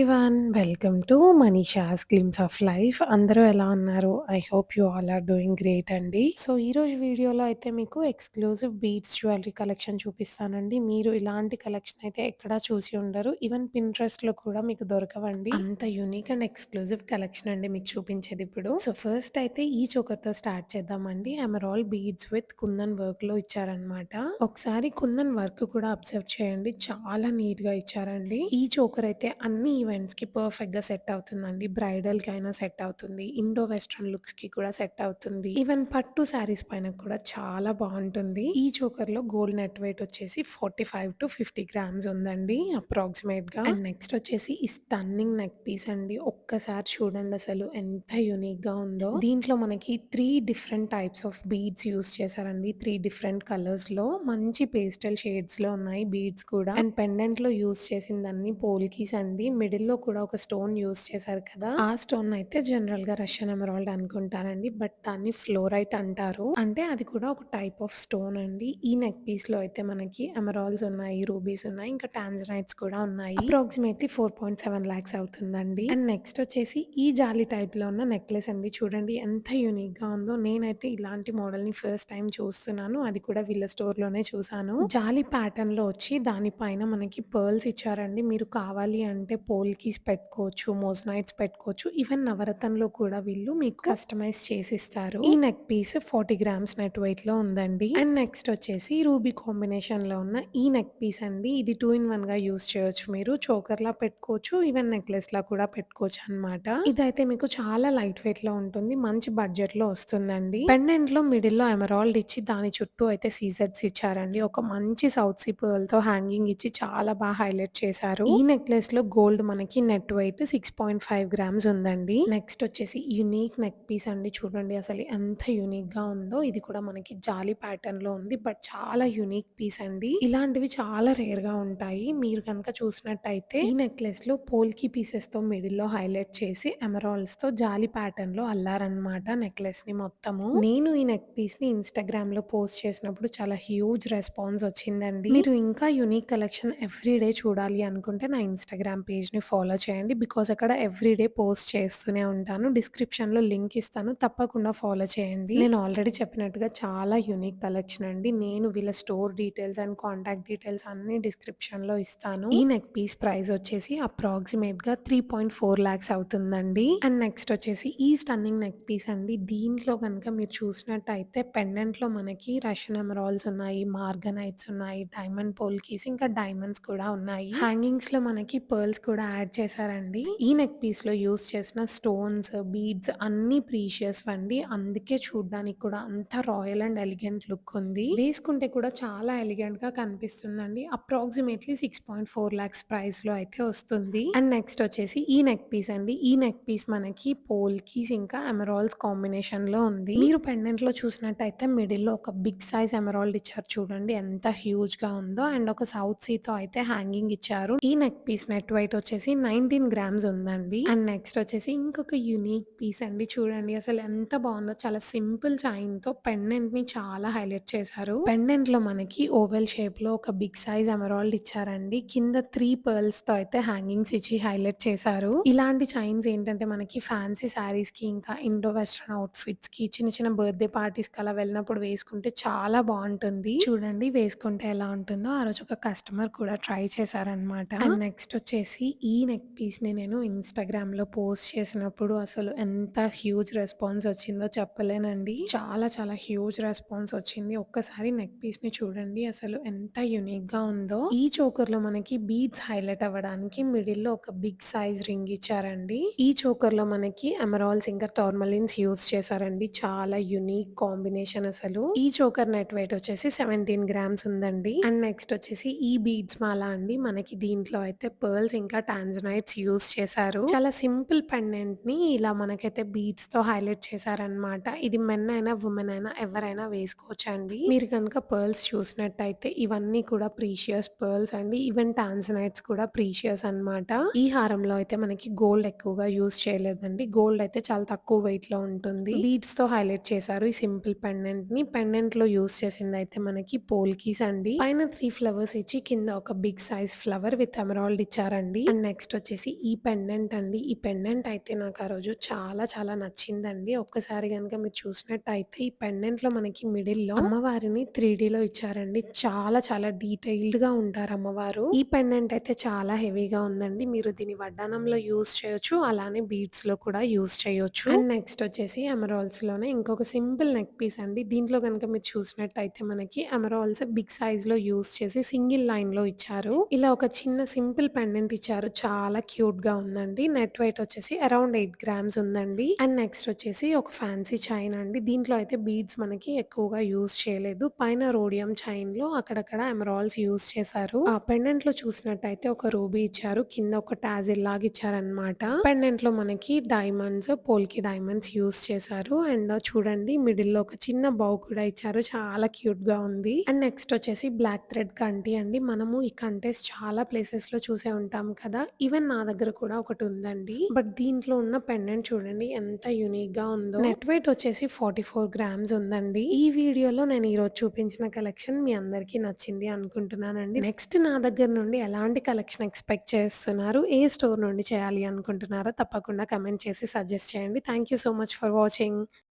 Everyone. Welcome to Manisha's glimpse of life. అందరూ ఎలా ఉన్నారు? I hope you all are doing great అండి. So ఈరోజు వీడియోలో అయితే మీకు ఎక్స్క్లూజివ్ బీడ్స్ జ్యువెలరీ కలెక్షన్ చూపిస్తానండి. మీరు ఇలాంటి కలెక్షన్ అయితే ఎక్కడా చూసి ఉండరు. ఈవెన్ పింట్రెస్ట్‌లో కూడా మీకు దొరకవండి. అంత యూనిక్ అండ్ ఎక్స్క్లూజివ్ కలెక్షన్ అండి మీకు చూపించేది ఇప్పుడు. సో ఫస్ట్ అయితే ఈ చోకర్‌తో స్టార్ట్ చేద్దామండి. ఎమరాల్డ్ బీడ్స్ విత్ కుందన్ వర్క్‌లో ఇచ్చారనమాట. ఒకసారి కుందన్ వర్క్ కూడా అబ్జర్వ్ చేయండి. చాలా నీట్‌గా ఇచ్చారండి. ఈ చోకర్ అయితే అన్ని ఈవెంట్స్‌కి పర్ఫెక్ట్‌గా సెట్ అవుతుందండి. బ్రైడల్‌కైనా సెట్ అవుతుంది. ఇండో వెస్టర్న్ లుక్స్‌కి కూడా సెట్ అవుతుంది. ఈవెన్ పట్టు శారీస్ పైన కూడా చాలా బావుంటుంది. ఈ చోకర్‌లో గోల్డ్ నెట్ వెయిట్ వచ్చేసి 45-50 గ్రామ్స్ ఉందండి అప్రాక్సిమేట్‌గా. అండ్ నెక్స్ట్ వచ్చేసి ఈ స్టన్నింగ్ నెక్ పీస్ అండి. ఒక్కసారి చూడండి అసలు ఎంత యూనిక్‌గా ఉందో. దీంట్లో మనకి 3 different types of beads use చేశారండి. 3 డిఫరెంట్ కలర్స్‌లో మంచి పేస్టల్ షేడ్స్‌లో ఉన్నాయి బీడ్స్ కూడా. అండ్ పెండెంట్‌లో యూజ్ చేసిందన్నీ పోల్కీస్ అండి. మిడిల్‌లో కూడా ఒక స్టోన్ యూజ్ చేశారు కదా! ఆ స్టోన్ అయితే జనరల్‌గా రష్యన్ ఎమరాల్డ్ అనుకుంటారండి. బట్ దాన్ని ఫ్లోరైట్ అంటారు. అంటే అది కూడా ఒక టైప్ ఆఫ్ స్టోన్ అండి. ఈ నెక్ పీస్‌లో అయితే మనకి ఎమరాల్డ్స్ ఉన్నాయి, రూబీస్ ఉన్నాయి, ఇంకా టాంజరైట్స్ కూడా ఉన్నాయి. అప్రాక్సిమేట్‌లీ 4.7 లాక్స్ అవుతుందండి. అండ్ నెక్స్ట్ వచ్చేసి ఈ జాలీ టైప్‌లో ఉన్న నెక్లెస్ అండి. చూడండి ఎంత యూనిక్‌గా ఉందో. నేనైతే ఇలాంటి మోడల్‌ని ఫస్ట్ టైమ్ చూస్తున్నాను. అది కూడా వీళ్ళ స్టోర్‌లోనే చూసాను. జాలీ ప్యాటర్న్‌లో వచ్చి దానిపైన మనకి పర్ల్స్ ఇచ్చారండి. మీరు కావాలి అంటే పోల్కీస్ పెట్టుకోవచ్చు, మోజనైట్స్ పెట్టుకోవచ్చు. ఈవెన్ నవరత్నంలో కూడా వీళ్ళు మీకు కస్టమైజ్ చేసిస్తారు. ఈ నెక్ పీస్ 40 గ్రామ్స్ నెట్ వెయిట్‌లో ఉందండి. అండ్ నెక్స్ట్ వచ్చేసి రూబీ కాంబినేషన్‌లో ఉన్న ఈ నెక్ పీస్ అండి. ఇది 2 ఇన్ 1గా యూజ్ చేయొచ్చు మీరు. చోకర్‌లా పెట్టుకోవచ్చు. ఈవెన్ నెక్లెస్‌లా కూడా పెట్టుకోవచ్చు అన్నమాట. ఇదైతే మీకు చాలా లైట్ వెయిట్‌లో ఉంటుంది. మంచి బడ్జెట్‌లో వస్తుందండి. పెండెంట్‌లో మిడిల్‌లో ఎమరాల్డ్ ఇచ్చి దాని చుట్టూ అయితే సీజెడ్స్ ఇచ్చారండి. ఒక మంచి సౌత్ సీ పర్ల్‌తో హ్యాంగింగ్ ఇచ్చి చాలా బాగా హైలైట్ చేశారు. ఈ నెక్లెస్‌లో గోల్డ్ మనకి నెట్ వెయిట్ 6.5 గ్రామ్స్ ఉందండి. నెక్స్ట్ వచ్చేసి యూనిక్ నెక్ పీస్ అండి. చూడండి అసలు ఎంత యూనిక్‌గా ఉందో. ఇది కూడా మనకి జాలీ ప్యాటర్న్‌లో ఉంది. బట్ చాలా యూనిక్ పీస్ అండి. ఇలాంటివి చాలా రేర్‌గా ఉంటాయి. మీరు గనక చూసినట్టయితే ఈ నెక్లెస్‌లో పోల్కి పీసెస్‌తో మిడిల్‌లో హైలైట్ చేసి ఎమరాల్డ్స్‌తో జాలీ ప్యాటర్న్‌లో అల్లారనమాట నెక్లెస్‌ని మొత్తము. నేను ఈ నెక్ పీస్‌ని ఇన్‌స్టాగ్రామ్‌లో పోస్ట్ చేసినప్పుడు చాలా హ్యూజ్ రెస్పాన్స్ వచ్చిందండి. మీరు ఇంకా యూనిక్ కలెక్షన్ ఎవ్రీ డే చూడాలి అనుకుంటే నా ఇన్‌స్టాగ్రామ్ పేజ్‌ని ఫాలో చేయండి. బికాజ్ అక్కడ ఎవ్రీ డే పోస్ట్ చేస్తూనే ఉంటాను. డిస్క్రిప్షన్‌లో లింక్ ఇస్తాను. తప్పకుండా ఫాలో చేయండి. నేను ఆల్రెడీ చెప్పినట్టుగా చాలా యూనిక్ కలెక్షన్ అండి. నేను వీళ్ళ store details and contact details అన్నీ డిస్క్రిప్షన్‌లో ఇస్తాను. ఈ నెక్ పీస్ ప్రైస్ వచ్చేసి అప్రాక్సిమేట్‌గా 3.4 లాక్స్ అవుతుందండి. అండ్ నెక్స్ట్ వచ్చేసి ఈ స్టన్నింగ్ నెక్ పీస్ అండి. దీంట్లో గనుక మీరు చూసినట్టయితే పెండెంట్‌లో మనకి రష్యన్ ఎమరాల్డ్స్ ఉన్నాయి, మార్గనైట్స్ ఉన్నాయి, డైమండ్ పోల్కీస్ ఇంకా డైమండ్స్ కూడా ఉన్నాయి. హ్యాంగింగ్స్‌లో మనకి పర్ల్స్ కూడా యాడ్ చేశారండి. ఈ నెక్ పీస్‌లో యూజ్ చేసిన స్టోన్స్, బీడ్స్ అన్నీ ప్రీషియస్ అండి. అందుకే చూడ్డానికి కూడా అంత రాయల్ అండ్ ఎలిగెంట్ లుక్ ఉంది. వేసుకుంటే కూడా చాలా ఎలిగెంట్‌గా కనిపిస్తుందండి. అప్రాక్సిమేట్‌లీ 6.4 లాక్స్ ప్రైస్‌లో అయితే వస్తుంది. అండ్ నెక్స్ట్ వచ్చేసి ఈ నెక్ పీస్ అండి. ఈ నెక్ పీస్ మనకి పోల్కీస్ ఇంకా ఎమరాల్డ్స్ కాంబినేషన్‌లో ఉంది. మీరు పెండెంట్‌లో చూసినట్టయితే మిడిల్‌లో ఒక బిగ్ సైజ్ ఎమరాల్డ్ ఇచ్చారు చూడండి ఎంత హ్యూజ్‌గా ఉందో. అండ్ ఒక సౌత్ సీతో అయితే హ్యాంగింగ్ ఇచ్చారు. ఈ నెక్ పీస్ నెట్ వెయిట్ వచ్చేసి 19 గ్రామ్స్ ఉందండి. అండ్ నెక్స్ట్ వచ్చేసి ఇంకొక యూనిక్ పీస్ అండి. చూడండి అసలు ఎంత బావుందో. చాలా సింపుల్ చైన్‌తో పెండెంట్‌ని చాలా హైలైట్ చేశారు. పెండెంట్‌లో మనకి ఓవెల్ షేప్‌లో ఒక బిగ్ సైజ్ ఎమరాల్డ్ ఇచ్చారండి. కింద 3 పర్ల్స్‌తో అయితే హ్యాంగింగ్స్ ఇచ్చి హైలైట్ చేశారు. ఇలాంటి చైన్స్ ఏంటంటే మనకి ఫ్యాన్సీ శారీస్‌కి ఇంకా ఇండో వెస్టర్న్ అవుట్‌ఫిట్స్‌కి చిన్న చిన్న బర్త్‌డే పార్టీస్‌కి అలా వెళ్ళినప్పుడు వేసుకుంటే చాలా బావుంటుంది. చూడండి వేసుకుంటే ఎలా ఉంటుందో ఆ రోజు ఒక కస్టమర్ కూడా ట్రై చేశారనమాట. అండ్ నెక్స్ట్ వచ్చేసి ఈ నెక్ పీస్‌ని నేను ఇన్‌స్టాగ్రామ్‌లో పోస్ట్ చేసినప్పుడు అసలు ఎంత హ్యూజ్ రెస్పాన్స్ వచ్చిందో చెప్పలేనండి. చాలా చాలా హ్యూజ్ రెస్పాన్స్ వచ్చింది. ఒక్కసారి నెక్ పీస్‌ని చూడండి అసలు ఎంత యూనిక్‌గా ఉందో. ఈ చోకర్‌లో మనకి బీడ్స్ హైలైట్ అవ్వడానికి మిడిల్‌లో ఒక బిగ్ సైజ్ రింగ్ ఇచ్చారండి. ఈ చోకర్‌లో మనకి ఎమరాల్డ్స్ ఇంకా టోర్మలిన్స్ యూజ్ చేశారండి. చాలా యూనిక్ కాంబినేషన్ అసలు. ఈ చోకర్ నెట్ వెయిట్ వచ్చేసి 17 గ్రామ్స్ ఉందండి. అండ్ నెక్స్ట్ వచ్చేసి ఈ బీడ్స్ మాల అండి. మనకి దీంట్లో అయితే పర్ల్స్ ఇంకా టాంజనైట్స్ యూజ్ చేశారు. చాలా సింపుల్ పెండెంట్‌ని ఇలా మనకైతే బీడ్స్‌తో హైలైట్ చేశారనమాట. ఇది మెన్ అయినా, వుమెన్ అయినా ఎవరైనా వేసుకోవచ్చండి. మీరు గనుక పర్ల్స్ చూసినట్టయితే ఇవన్నీ కూడా ప్రీషియస్ పర్ల్స్ అండి. ఈవెన్ టాంజనైట్స్ కూడా ప్రీషియస్ అన్నమాట. ఈ హారంలో అయితే మనకి గోల్డ్ ఎక్కువగా యూజ్ చేయలేదండి. గోల్డ్ అయితే చాలా తక్కువ వెయిట్‌లో ఉంటుంది. బీడ్స్‌తో హైలైట్ చేశారు ఈ సింపుల్ పెండెంట్‌ని. పెండెంట్‌లో యూజ్ చేసిందయితే మనకి పోల్కీస్ అండి. పైన 3 ఫ్లవర్స్ ఇచ్చి కింద ఒక big size flower with emerald ఇచ్చారండి. అండ్ నెక్స్ట్ వచ్చేసి ఈ పెండెంట్ అండి. ఈ పెండెంట్ అయితే నాకు ఆ రోజు చాలా చాలా నచ్చిందండి. ఒక్కసారి గనుక మీరు చూసినట్టయితే ఈ పెండెంట్‌లో మనకి మిడిల్‌లో అమ్మవారిని 3డీలో ఇచ్చారండి. చాలా చాలా డీటెయిల్డ్‌గా ఉంటారు అమ్మవారు. ఈ పెండెంట్ అయితే చాలా హెవీగా ఉందండి. మీరు దీన్ని వడ్డానంలో యూజ్ చేయొచ్చు. అలానే బీడ్స్‌లో కూడా యూజ్ చేయొచ్చు. అండ్ నెక్స్ట్ వచ్చేసి ఎమరాల్డ్స్‌లోనే ఇంకొక సింపుల్ నెక్ పీస్ అండి. దీంట్లో గనుక మీరు చూసినట్టయితే మనకి ఎమరాల్డ్స్ బిగ్ సైజ్‌లో యూజ్ చేసి సింగిల్ లైన్‌లో ఇచ్చారు. ఇలా ఒక చిన్న సింపుల్ పెండెంట్ ఇచ్చారు. చాలా క్యూట్‌గా ఉందండి. నెట్ వెయిట్ వచ్చేసి అరౌండ్ 8 గ్రామ్స్ ఉందండి. అండ్ నెక్స్ట్ వచ్చేసి ఒక ఫ్యాన్సీ చైన్ అండి. దీంట్లో అయితే బీడ్స్ మనకి ఎక్కువగా యూజ్ చేయలేదు. పైన రోడియం చైన్‌లో అక్కడక్కడ ఎమరాల్డ్స్ యూజ్ చేశారు. ఆ పెండెంట్‌లో చూసినట్టయితే ఒక రూబీ ఇచ్చారు. కింద ఒక టాజిల్ లాగా ఇచ్చారనమాట. పెండెంట్‌లో మనకి డైమండ్స్, పోల్కి డైమండ్స్ యూజ్ చేశారు. అండ్ చూడండి మిడిల్‌లో ఒక చిన్న బౌ కూడా ఇచ్చారు. చాలా క్యూట్‌గా ఉంది. అండ్ నెక్స్ట్ వచ్చేసి బ్లాక్ థ్రెడ్ కంటి అండి. మనము ఈ కంటెస్ చాలా ప్లేసెస్‌లో చూసే ఉంటాం కదా! ఈవెన్ నా దగ్గర కూడా ఒకటుందండి. బట్ దీంట్లో ఉన్న పెండెంట్ చూడండి ఎంత యూనిక్‌గా ఉందో. నెట్ వెయిట్ వచ్చేసి 44 గ్రామ్స్ ఉందండి. ఈ వీడియోలో నేను ఈరోజు చూపించిన కలెక్షన్ మీ అందరికీ నచ్చింది అనుకుంటున్నానండి. నెక్స్ట్ నా దగ్గర నుండి ఎలాంటి కలెక్షన్ ఎక్స్‌పెక్ట్ చేస్తున్నారు? ఏ స్టోర్ నుండి చేయాలి అనుకుంటున్నారో తప్పకుండా కమెంట్ చేసి సజెస్ట్ చేయండి. Thank you so much for watching.